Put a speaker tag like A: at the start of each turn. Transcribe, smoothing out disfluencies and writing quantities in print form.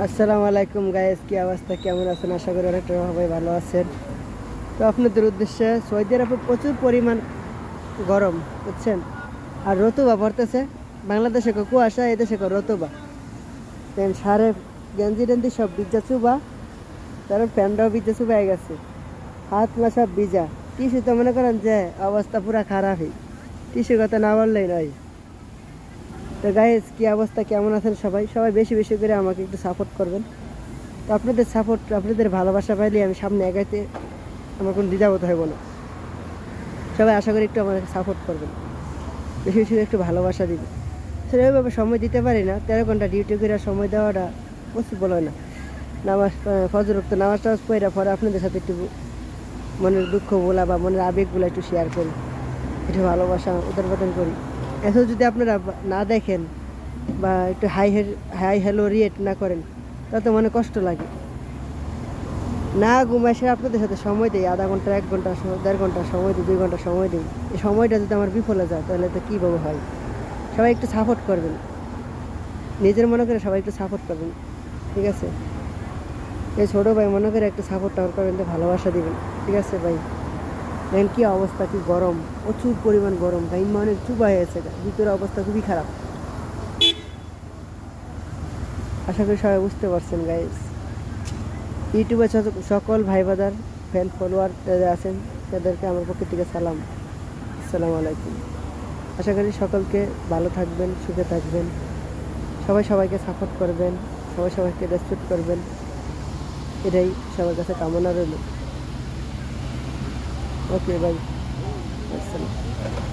A: আসসালামু আলাইকুম গাইস, কি অবস্থা, কেমন আছেন? আশা করি অনেকটা সবাই ভালো আছেন। তো আপনাদের উদ্দেশ্যে, সৌদি আরবে প্রচুর পরিমাণ গরম, বুঝছেন? আর রতুবা পড়তেছে। বাংলাদেশে কুয়াশা, এদেশে রতুবা। প্যান্ট সারে গেঞ্জি টেঞ্জি সব ভিজা চুবা, তারপর প্যান্টটাও ভিজা চুবা হয়ে গেছে। হাত মা সব ভিজা। টিস্যু তো মনে করেন যে অবস্থা পুরা খারাপই। টিস্যু কথা না বললেই নয়। তো গাইস, কি অবস্থা, কেমন আছেন সবাই? সবাই বেশি বেশি করে আমাকে একটু সাপোর্ট করবেন। তো আপনাদের সাপোর্ট, আপনাদের ভালোবাসা পাইলে আমি সামনে এগাইতে আমার কোনো দ্বিধাবোধ হইব না। সবাই আশা করি একটু আমাকে সাপোর্ট করবেন, বেশি বেশি করে একটু ভালোবাসা দিবেন। আসলে ওইভাবে সময় দিতে পারি না, 13 ঘন্টা ডিউটি করে সময় দেওয়াটা পসিবল হয় না। নামাজ ফজর তো নামাজ টামাজ পড়া পরে আপনাদের সাথে একটু মনের দুঃখ বলা বা মনের আবেগগুলো একটু শেয়ার করি, একটু ভালোবাসা উদার প্রদান করি। এত যদি আপনারা না দেখেন বা একটু হাই হ্যালো রিয়েক্ট না করেন, তাতে মনে কষ্ট লাগে। না ঘুমাই সে আপনাদের সাথে সময় দিই, আধা ঘন্টা, 1 ঘন্টা, 1.5 ঘন্টা সময় দিই, 2 ঘন্টা সময় দিই। এই সময়টা যদি আমার বিফলে যায় তাহলে তো কীভাবে হয়? সবাই একটু সাপোর্ট করবেন, নিজের মনে করে সবাই একটু সাপোর্ট করবেন, ঠিক আছে? এই ছোটো ভাই মনে করে একটু সাপোর্ট টাওয়ার করবেন, তো ভালোবাসা দিবেন, ঠিক আছে ভাই? দেখেন কী অবস্থা, কি গরম, প্রচুর পরিমাণ গরম। গাইন অনেক চুবা হয়েছে, ভিতরে অবস্থা খুবই খারাপ। আশা করি সবাই বুঝতে পারছেন গাইস। ইউটিউবে সকল ভাই বাদার ফ্যান ফলোয়ার যারা আছেন তাদেরকে আমার পক্ষ থেকে সালাম, আসসালামু আলাইকুম। আশা করি সকলকে ভালো থাকবেন, সুখে থাকবেন, সবাই সবাইকে সাপোর্ট করবেন, সবাই সবাইকে রেসপেক্ট করবেন, এটাই সবার কাছে কামনা রইল। ওকে ভাই, আসসালাম।